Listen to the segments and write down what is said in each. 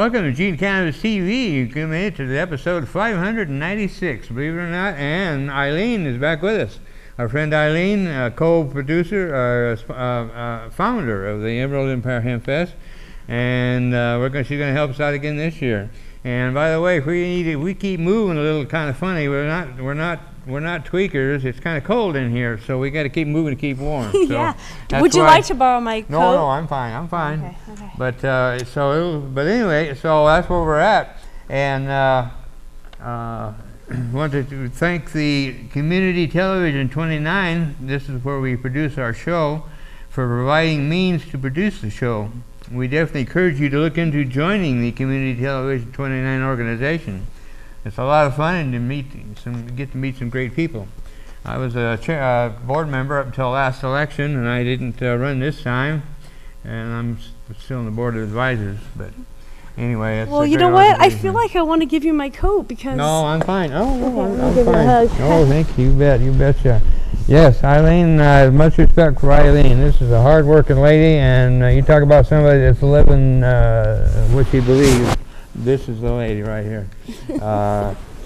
Welcome to Eugene Cannabis TV. You come in to the episode 596, believe it or not, and Eileen is back with us. Our friend Eileen, co-producer, founder of the Emerald Empire Hempfest, and she's going to help us out again this year. And by the way, if we keep moving a little, kind of funny. We're not tweakers. It's kind of cold in here, so we got to keep moving to keep warm. So yeah. Would you like to borrow my coat? No, I'm fine. I'm fine. Okay. But but anyway, so that's where we're at, and wanted to thank the Community Television 29. This is where we produce our show, for providing means to produce the show. We definitely encourage you to look into joining the Community Television 29 organization. It's a lot of fun, and get to meet some great people. I was a board member up until last election, and I didn't run this time, and I'm still on the board of advisors. But anyway, it's well, you know what? I feel like I want to give you my coat because. No, I'm fine. Oh, no, okay, I'm give fine. You a hug. Oh, thank you. You betcha. Yes, Eileen, much respect for Eileen. This is a hard-working lady, and you talk about somebody that's living what she believes. This is the lady right here.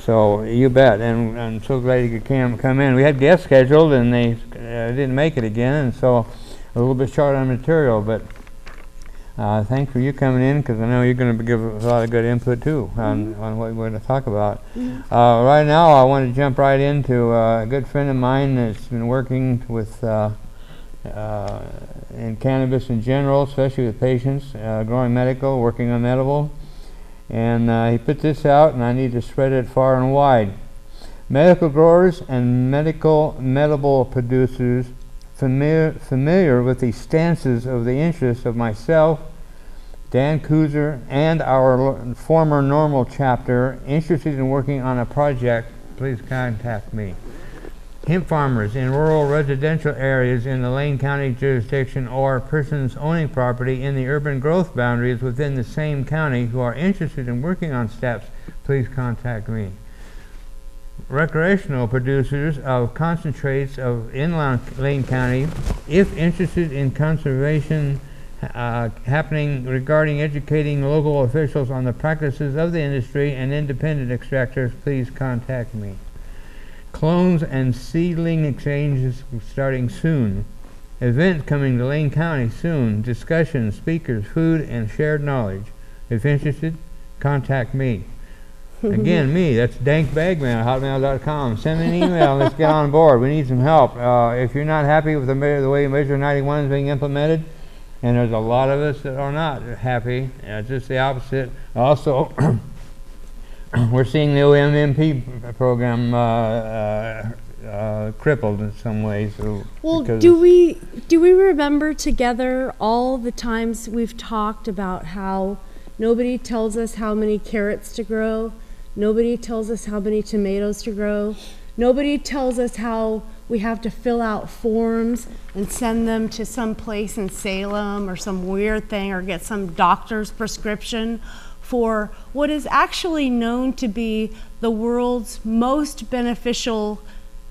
So you bet, and I'm so glad you could come in. We had guests scheduled, and they didn't make it again, and so a little bit short on material. But thanks for you coming in, because I know you're going to give a lot of good input too on what we're going to talk about. Right now, I want to jump right into a good friend of mine that's been working with in cannabis in general, especially with patients, growing medical, working on edible. And he put this out, and I need to spread it far and wide. Medical growers and medical producers familiar with the stances of the interests of myself, DanK, and our former normal chapter, interested in working on a project, please contact me. Hemp farmers in rural residential areas in the Lane County jurisdiction, or persons owning property in the urban growth boundaries within the same county who are interested in working on steps, please contact me. Recreational producers of concentrates of inland Lane County, if interested in conservation happening regarding educating local officials on the practices of the industry and independent extractors, please contact me. Clones and seedling exchanges starting soon. Events coming to Lane County soon. Discussions, speakers, food, and shared knowledge. If interested, contact me. Again, me, that's dankbagman at hotmail.com. Send me an email, let's get on board. We need some help. If you're not happy with the way Measure 91 is being implemented, and there's a lot of us that are not happy, just the opposite. Also, we're seeing the OMMP program crippled in some ways. Well, do we remember together all the times we've talked about how nobody tells us how many carrots to grow, nobody tells us how many tomatoes to grow, nobody tells us how we have to fill out forms and send them to some place in Salem or some weird thing, or get some doctor's prescription for what is actually known to be the world's most beneficial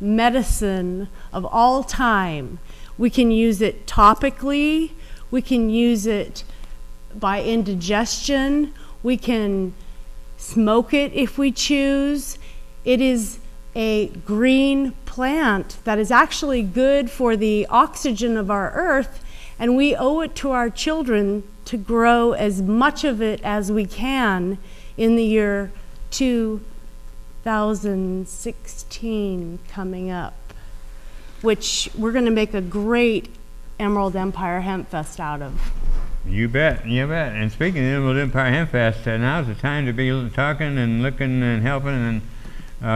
medicine of all time. We can use it topically, we can use it by indigestion, we can smoke it if we choose. It is a green plant that is actually good for the oxygen of our earth, and we owe it to our children to grow as much of it as we can in the year 2016 coming up, which we're going to make a great Emerald Empire Hempfest out of. You bet, you bet. And speaking of Emerald Empire Hempfest, now's the time to be talking and looking and helping and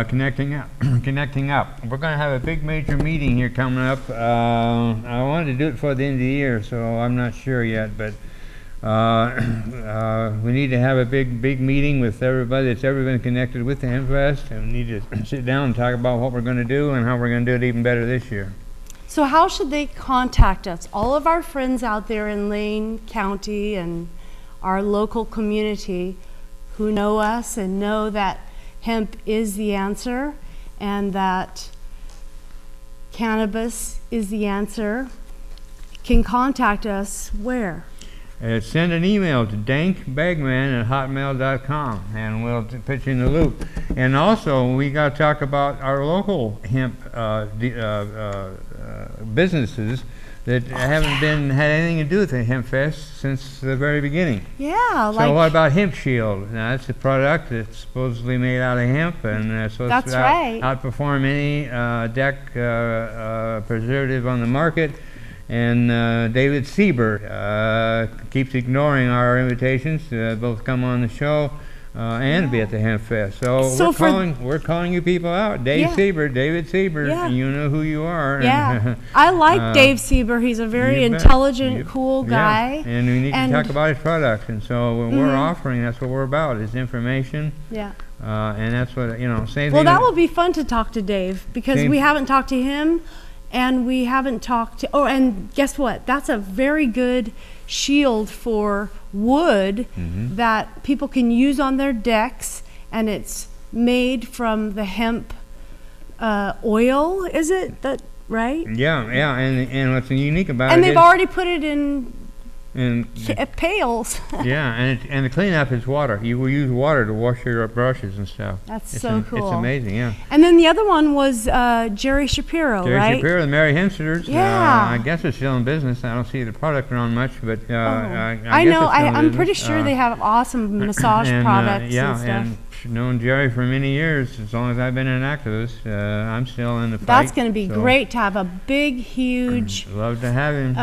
connecting up. We're going to have a big major meeting here coming up. I wanted to do it before the end of the year, so I'm not sure yet, but we need to have a big meeting with everybody that's ever been connected with the Hempfest, and we need to sit down and talk about what we're going to do and how we're going to do it even better this year. So how should they contact us? All of our friends out there in Lane County and our local community who know us and know that hemp is the answer and that cannabis is the answer can contact us where? send an email to dankbagman@hotmail.com, and we'll put you in the loop. And also, we got to talk about our local hemp businesses that haven't had anything to do with the Hemp Fest since the very beginning. Yeah, so what about Hemp Shield? Now, that's a product that's supposedly made out of hemp, and supposed to outperform any DEC preservative on the market. And David Sieber keeps ignoring our invitations to both come on the show and be at the Hemp Fest. So we're calling you people out. David Sieber, you know who you are. Yeah, I like Dave Sieber. He's a very intelligent, cool guy. Yeah. And we need to talk about his product. And so when we're offering, that's what we're about, is information. Yeah. And that's what, same thing. Well, that will be fun to talk to Dave, because we haven't talked to him. And we haven't talked to, and guess what? That's a very good shield for wood that people can use on their decks, and it's made from the hemp oil, is it? That right? Yeah, and what's unique about it, and they've already put it in pails. Yeah, and the cleanup is water. You will use water to wash your brushes and stuff. That's so cool. It's amazing, yeah. And then the other one was Jerry Shapiro, right? Jerry Shapiro, the Merry Hempsters. Yeah. I guess it's still in business. I don't see the product around much, but I know. I'm pretty sure they have awesome massage products and stuff. And known Jerry for many years. As long as I've been an activist, I'm still in the fight. That's going to be great to have a big, huge. Love to have him.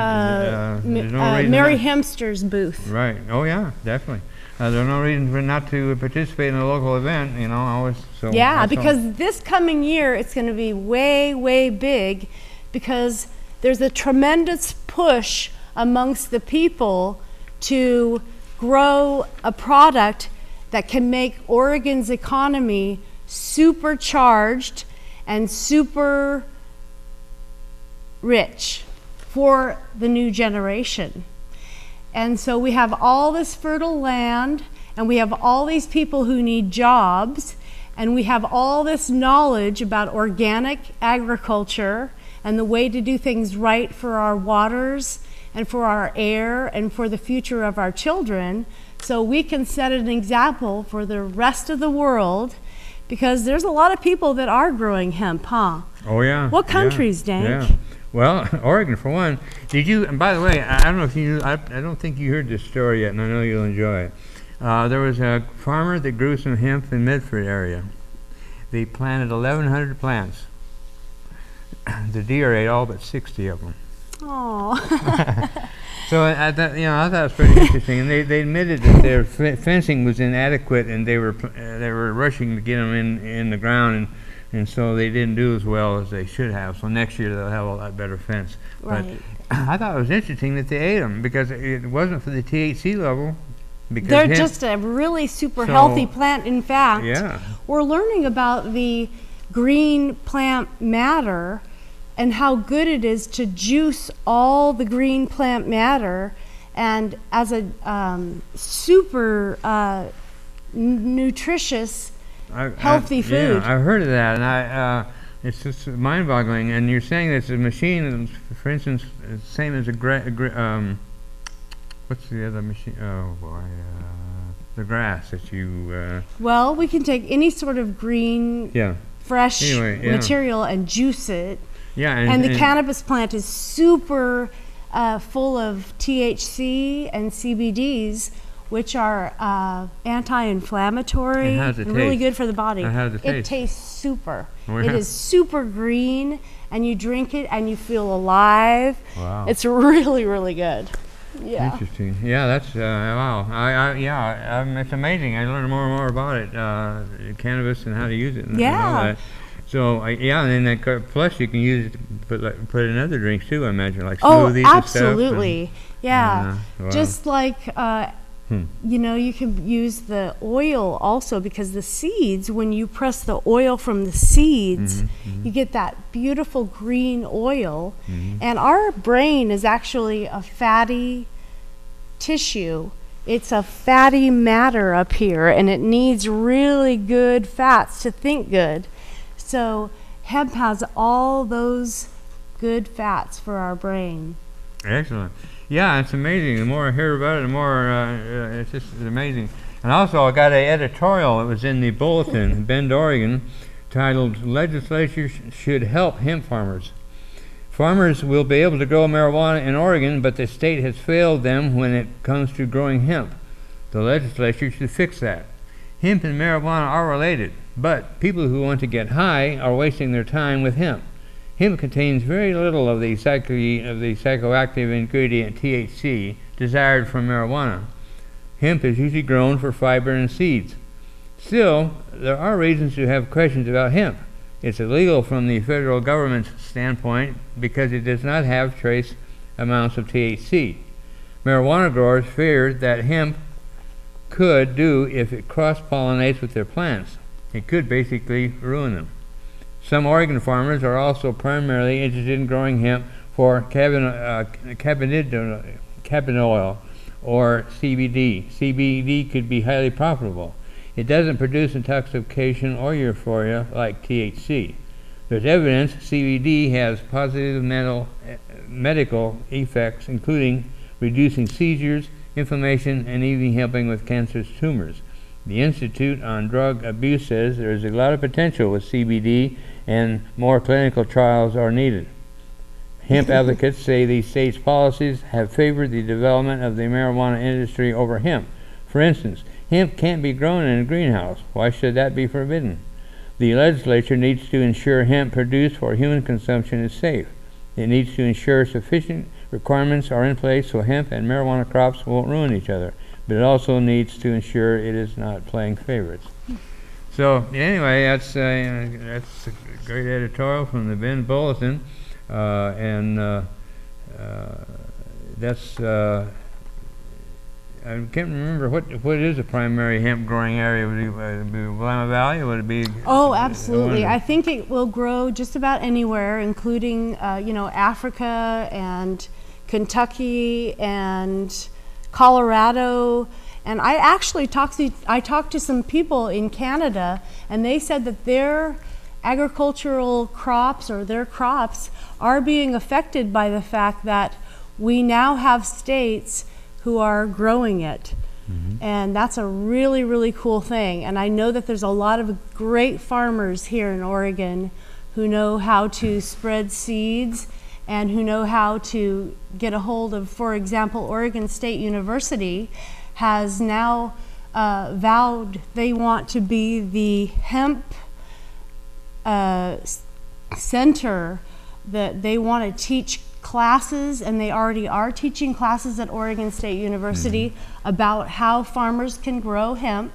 Merry Hempsters booth. Right. Oh yeah, definitely. There's no reason for not to participate in a local event. Always. So yeah, because this coming year it's going to be way, way big, because there's a tremendous push amongst the people to grow a product that can make Oregon's economy supercharged and super rich for the new generation. And so we have all this fertile land, and we have all these people who need jobs, and we have all this knowledge about organic agriculture and the way to do things right for our waters and for our air and for the future of our children. So we can set an example for the rest of the world, because there's a lot of people that are growing hemp, huh? Oh yeah. What countries, DanK? Yeah. Well, Oregon for one. Did you? And by the way, I don't know if you. I don't think you heard this story yet, and I know you'll enjoy it. There was a farmer that grew some hemp in Medford area. They planted 1,100 plants. The deer ate all but 60 of them. Oh. So I thought it was pretty interesting, and they admitted that their fencing was inadequate, and they were rushing to get them in the ground, and so they didn't do as well as they should have. So next year they'll have a lot better fence. Right. But I thought it was interesting that they ate them, because it wasn't for the THC level. They're just a really super healthy plant. In fact, we're learning about the green plant matter and how good it is to juice all the green plant matter, and as a super nutritious, healthy food. Yeah, I've heard of that, and it's just mind-boggling. And you're saying it's a machine, for instance, the same as what's the other machine? Oh boy, the grass that you. Well, we can take any sort of green, fresh material and juice it. Yeah, and the cannabis plant is super full of THC and CBDs, which are anti-inflammatory and really good for the body. It tastes super. It is super green, and you drink it and you feel alive. Wow. It's really, really good. Yeah. Interesting. Yeah, that's wow. It's amazing. I learned more and more about it, cannabis and how to use it. And all that. So and then plus you can use it to put in other drinks too. I imagine, like smoothies and stuff. Absolutely. Yeah. Wow. Just like you can use the oil also, because the seeds, when you press the oil from the seeds, you get that beautiful green oil. And our brain is actually a fatty tissue. It's a fatty matter up here, and it needs really good fats to think good. So hemp has all those good fats for our brain. Excellent. Yeah, it's amazing. The more I hear about it, the more it's just amazing. And also, I got an editorial that was in the Bulletin in Bend, Oregon, titled "Legislature Should Help Hemp Farmers." Farmers will be able to grow marijuana in Oregon, but the state has failed them when it comes to growing hemp. The legislature should fix that. Hemp and marijuana are related, but people who want to get high are wasting their time with hemp. Hemp contains very little of the psychoactive ingredient THC desired from marijuana. Hemp is usually grown for fiber and seeds. Still, there are reasons to have questions about hemp. It's illegal from the federal government's standpoint because it does not have trace amounts of THC. Marijuana growers feared that hemp could do if it cross-pollinates with their plants. It could basically ruin them. Some Oregon farmers are also primarily interested in growing hemp for cannabinoid or CBD. CBD could be highly profitable. It doesn't produce intoxication or euphoria like THC. There's evidence CBD has positive medical effects, including reducing seizures, inflammation, and even helping with cancerous tumors. The Institute on Drug Abuse says there is a lot of potential with CBD and more clinical trials are needed. Hemp advocates say the state's policies have favored the development of the marijuana industry over hemp. For instance, hemp can't be grown in a greenhouse. Why should that be forbidden? The legislature needs to ensure hemp produced for human consumption is safe. It needs to ensure sufficient requirements are in place so hemp and marijuana crops won't ruin each other. But it also needs to ensure it is not playing favorites. So anyway, that's a great editorial from the Bend Bulletin, that's I can't remember what is a primary hemp growing area. Would it be Willamette Valley? Would it be? Oh, absolutely. I think it will grow just about anywhere, including Africa and Kentucky and Colorado. And I actually talked to some people in Canada, and they said that their agricultural crops or their crops are being affected by the fact that we now have states who are growing it. Mm-hmm. And that's a really, really cool thing. And I know that there's a lot of great farmers here in Oregon who know how to spread seeds and who know how to get a hold of, for example, Oregon State University has now vowed they want to be the hemp center, that they want to teach classes, and they already are teaching classes at Oregon State University about how farmers can grow hemp.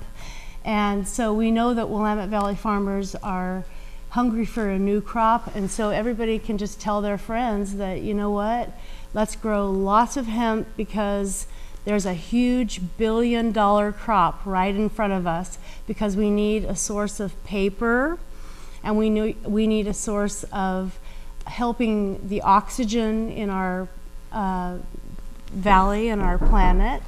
And so we know that Willamette Valley farmers are hungry for a new crop, and so everybody can just tell their friends that, you know what, let's grow lots of hemp because there's a huge billion-dollar crop right in front of us, because we need a source of paper, and we need a source of helping the oxygen in our valley and our planet.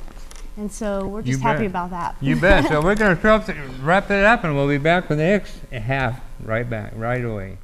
And so we're just happy about that. You bet. So we're going to wrap it up, and we'll be back with the next half right away.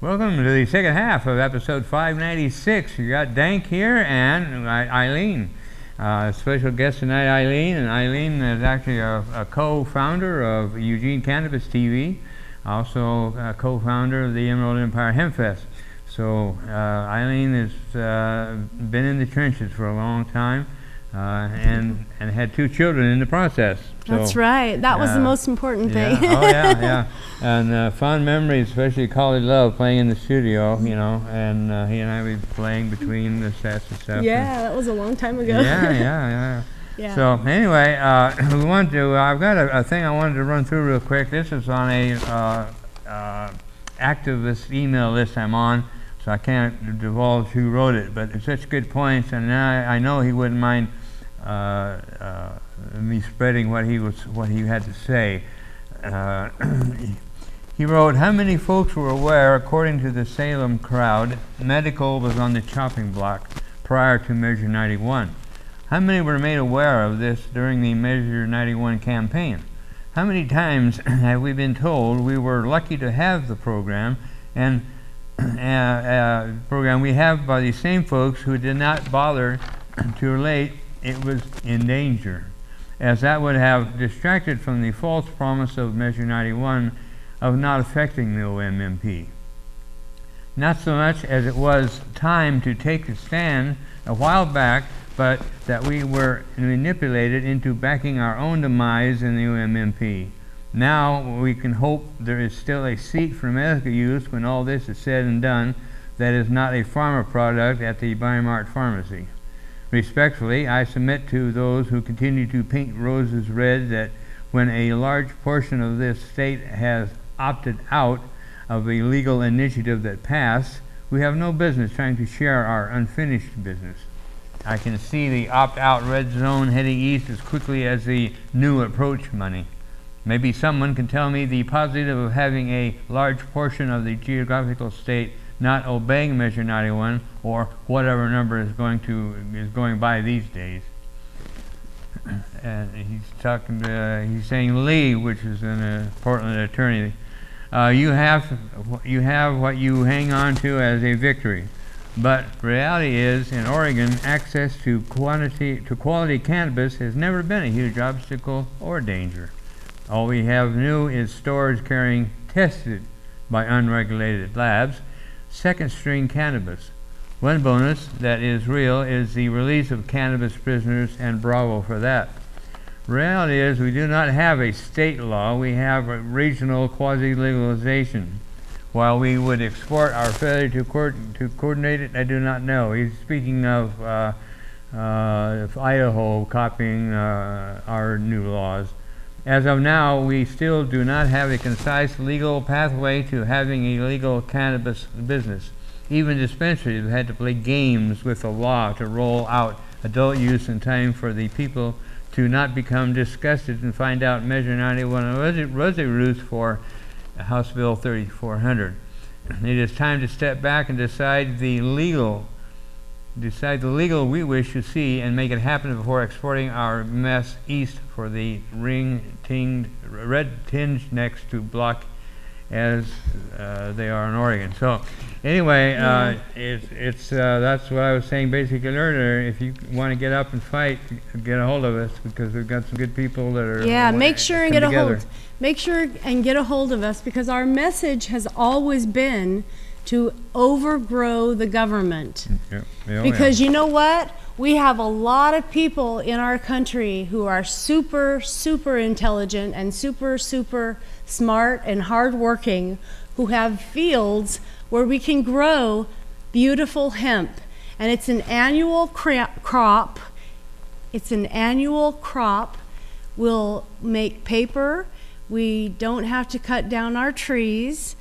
Welcome to the second half of episode 596. You got DanK here and Eileen. Special guest tonight, Eileen. And Eileen is actually a co-founder of Eugene Cannabis TV, also a co-founder of the Emerald Empire Hempfest. So Eileen has been in the trenches for a long time. And had 2 children in the process. So, that's right. That was the most important thing. Oh yeah, yeah. And fond memories, especially College Love, playing in the studio, you know, and he and I would be playing between the sets and stuff. Yeah, that was a long time ago. Yeah. So anyway, we want to. I've got a thing I wanted to run through real quick. This is on a activist email list I'm on so I can't divulge who wrote it, but it's such good points, and I know he wouldn't mind me spreading what he had to say. He wrote, how many folks were aware, according to the Salem crowd, medical was on the chopping block prior to Measure 91? How many were made aware of this during the Measure 91 campaign? How many times have we been told we were lucky to have the program, and program we have by these same folks who did not bother to relate it was in danger, as that would have distracted from the false promise of Measure 91 of not affecting the OMMP. Not so much as it was time to take a stand a while back, but that we were manipulated into backing our own demise in the OMMP. Now we can hope there is still a seat for medical use when all this is said and done that is not a pharma product at the Bi-Mart pharmacy. Respectfully, I submit to those who continue to paint roses red that when a large portion of this state has opted out of a legal initiative that passed, we have no business trying to share our unfinished business. I can see the opt-out red zone heading east as quickly as the new approach money. Maybe someone can tell me the positive of having a large portion of the geographical state not obeying Measure 91 or whatever number is going by these days. And he's saying Lee, which is a Portland attorney, you have what you hang on to as a victory, but reality is in Oregon access to quality cannabis has never been a huge obstacle or danger. All we have new is stores carrying tested by unregulated labs second string cannabis. One bonus that is real is the release of cannabis prisoners, and bravo for that. Reality is we do not have a state law, we have a regional quasi-legalization. While we would export our failure to coordinate it, I do not know. He's speaking of Idaho copying our new laws. As of now, we still do not have a concise legal pathway to having a legal cannabis business. Even dispensaries have had to play games with the law to roll out adult use in time for the people to not become disgusted and find out Measure 91 was a ruse for House Bill 3400. It is time to step back and decide the legal we wish to see and make it happen before exporting our mess east for the red tinge next to block as they are in Oregon. So anyway, that's what I was saying basically earlier. If you want to get up and fight, get a hold of us, because we've got some good people that are make sure and get a hold of us, because our message has always been to overgrow the government. Because you know what? We have a lot of people in our country who are super, super intelligent and super, super smart and hardworking, who have fields where we can grow beautiful hemp. And it's an annual crop. It's an annual crop. We'll make paper. We don't have to cut down our trees.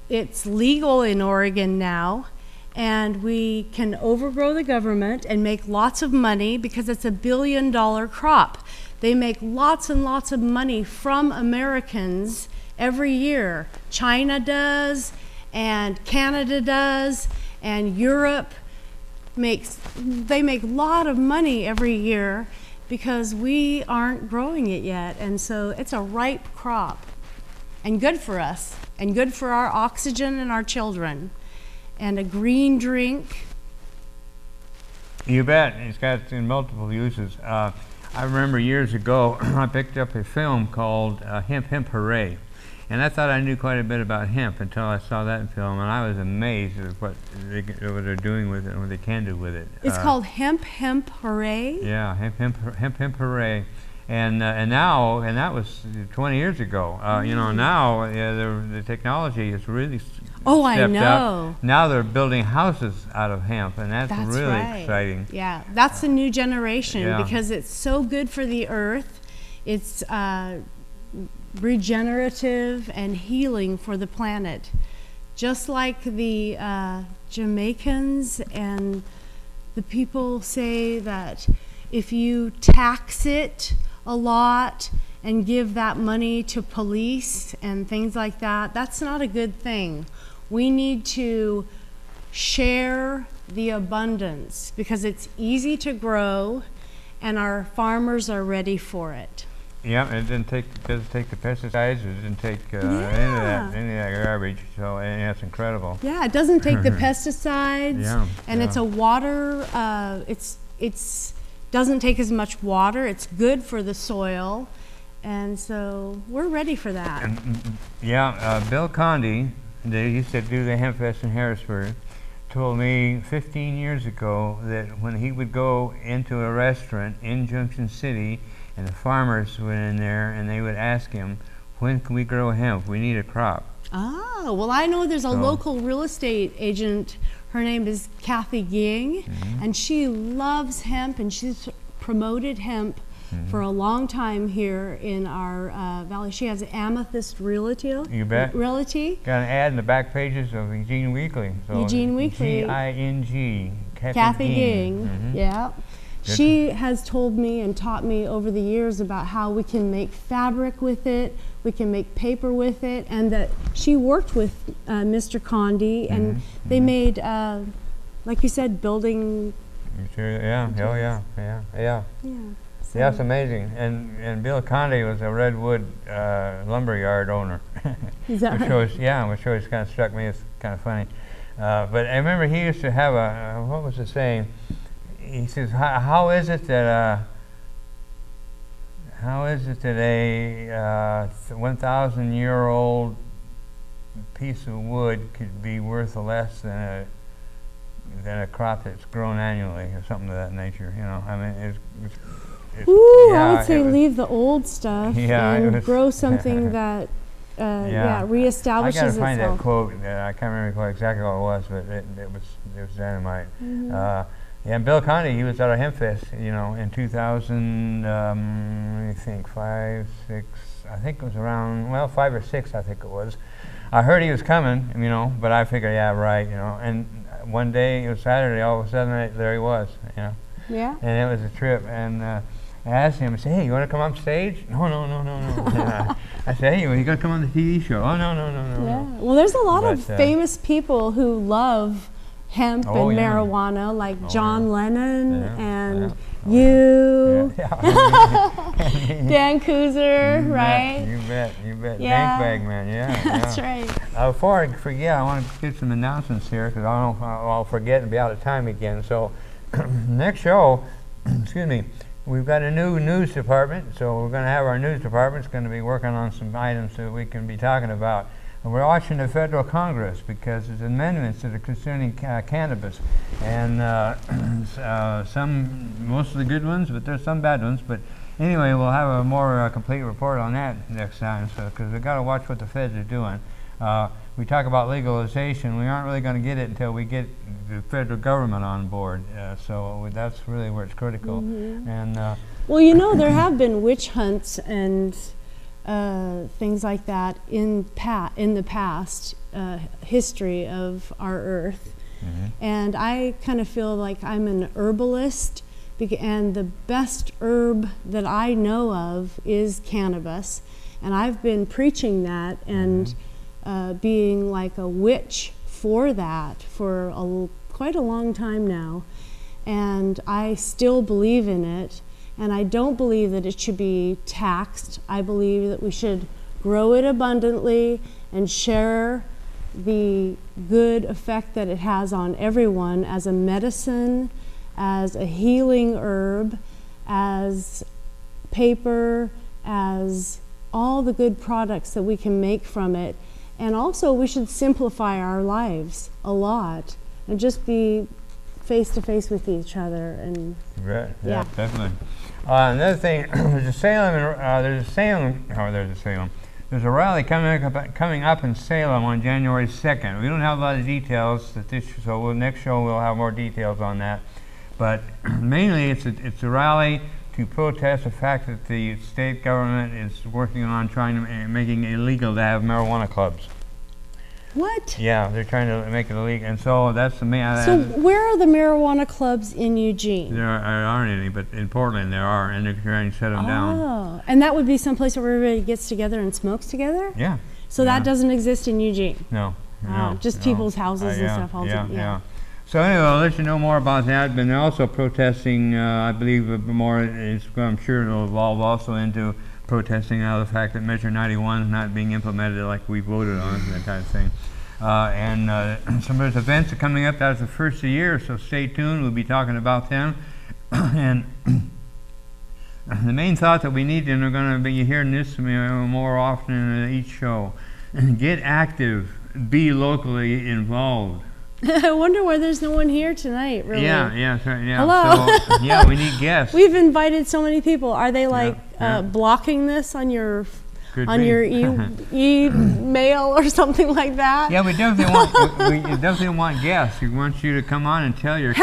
It's legal in Oregon now, and we can overgrow the government and make lots of money because it's $1 billion crop. They make lots and lots of money from Americans every year. China does, and Canada does, and Europe they make a lot of money every year because we aren't growing it yet. And so it's a ripe crop and good for us and good for our oxygen and our children, and a green drink. You bet. It's got multiple uses. I remember years ago I picked up a film called Hemp Hooray, and I thought I knew quite a bit about hemp until I saw that film, and I was amazed at what they're doing with it and what they can do with it. It's called Hemp Hooray? Yeah, Hemp Hooray. And now, and that was 20 years ago. You know, now the technology has really stepped up. Now they're building houses out of hemp, and that's really exciting. Yeah, that's the new generation, because it's so good for the earth. It's regenerative and healing for the planet. just like the Jamaicans and the people say that if you tax it a lot and give that money to police and things like that, that's not a good thing. We need to share the abundance because it's easy to grow and our farmers are ready for it. Yeah, it doesn't take the pesticides. It didn't take any of that garbage. So and that's incredible. Yeah, it doesn't take the pesticides. Yeah, and it's a water. It's doesn't take as much water. It's good for the soil, and so we're ready for that. And, Bill Conde, they used to do the Hempfest in Harrisburg, told me 15 years ago that when he would go into a restaurant in Junction City, and the farmers went in there and they would ask him, when can we grow hemp? We need a crop. Oh, well, I know there's a local real estate agent. Her name is Kathy Ging, and she loves hemp, and she's promoted hemp for a long time here in our valley. She has Amethyst Realty. You bet. Realty. Got an ad in the back pages of Eugene Weekly. So Eugene Weekly. G-I-N-G. Kathy Ging. Yeah. She has told me and taught me over the years about how we can make fabric with it, we can make paper with it, and that she worked with Mr. Conde, and they made, like you said, building. Yeah, oh yeah. Yeah, so. Yeah, it's amazing. And Bill Conde was a redwood lumberyard owner. Is that right? Which always kind of struck me as kind of funny. But I remember he used to have a, what was the saying? He says, how is it that a 1,000-year-old piece of wood could be worth less than a crop that's grown annually, or something of that nature? You know, I mean, I would say leave the old stuff and grow something that reestablishes itself. I gotta find that quote. I can't remember quite exactly what it was, but it was dynamite. And Bill Conde, he was at our Hempfest, you know, in 2000, I think 5, 6, I think it was around, well, 5 or 6, I think it was. I heard he was coming, you know, but I figured, yeah, right, you know. And one day, it was Saturday, all of a sudden, there he was, you know. Yeah. And it was a trip. And I asked him, I said, hey, you want to come on stage? No. I said, hey, are you going to come on the TV show? Oh, no. Yeah. Well, there's a lot of famous people who love hemp and marijuana, like John Lennon and you, Dan Kuzer, right? You bet. DanK Bag Man, That's right. Before I forget, I want to get some announcements here, because I don't know if I'll forget and be out of time again. So, next show, excuse me, we've got a new news department, so we're going to have our news department's going to be working on some items that we can be talking about. And we're watching the federal Congress because there's amendments that are concerning cannabis, and most of the good ones, but there's some bad ones. But anyway, we'll have a more complete report on that next time, so because we've got to watch what the feds are doing. We talk about legalization. We aren't really going to get it until we get the federal government on board. So that's really where it's critical. And well, you know, there have been witch hunts and things like that in the past history of our earth. And I kind of feel like I'm an herbalist, and the best herb that I know of is cannabis, and I've been preaching that and being like a witch for that for quite a long time now, and I still believe in it. And I don't believe that it should be taxed. I believe that we should grow it abundantly and share the good effect that it has on everyone as a medicine, as a healing herb, as paper, as all the good products that we can make from it. And also we should simplify our lives a lot and just be face to face with each other. And right. Yeah, definitely. Another thing, there's a rally coming up in Salem on January 2nd. We don't have a lot of details at this, so next show we'll have more details on that. But mainly it's a rally to protest the fact that the state government is working on making it illegal to have marijuana clubs. What? Yeah, they're trying to make it illegal, and so that's the main. So where are the marijuana clubs in Eugene? There aren't any, but in Portland there are, and they're trying to shut them down. Oh, and that would be someplace where everybody gets together and smokes together? Yeah. So that doesn't exist in Eugene? No. No. Just people's houses and stuff. Yeah. So anyway, I'll let you know more about that. But they're also protesting, I believe, more. I'm sure it'll evolve also into protesting out of the fact that Measure 91 is not being implemented like we voted on, that kind of thing. Some of those events are coming up. That's the first of the year, so stay tuned. We'll be talking about them. And the main thought that we need, and we're going to be hearing this more often in each show, get active, be locally involved. I wonder why there's no one here tonight, really. Yeah. Hello. So, yeah, we need guests. We've invited so many people. Are they like blocking this on your email or something like that? Yeah, we definitely want guests. We want you to come on and tell your show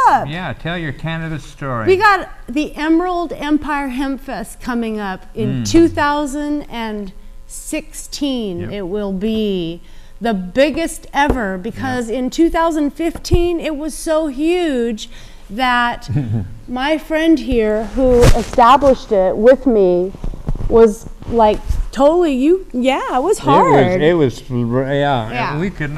up. Yeah, tell your cannabis story. We got the Emerald Empire Hempfest coming up in 2016. Yep. It will be the biggest ever because in 2015 it was so huge that my friend here who established it with me was like totally it was hard. It was we could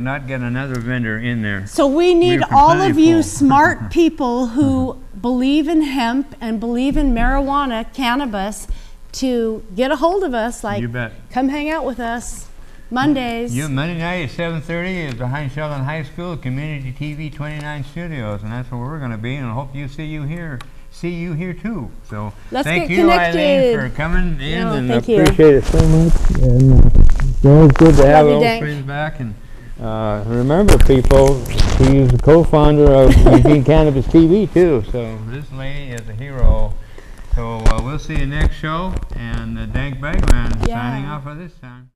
not get another vendor in there. So we need all of you smart people who believe in hemp and believe in marijuana, cannabis, to get a hold of us. Like, you bet. Come hang out with us Mondays. Monday night at 7:30 is behind Sheldon High School, Community TV 29 Studios, and that's where we're going to be. And I hope you see you here too. So thank you, Eileen, for coming in, and I appreciate it so much. And it's always good to have old friends back. And remember, people, she's the co-founder of Eugene Cannabis TV too. So this lady is a hero. So we'll see you next show. And DanK Bagman signing off for this time.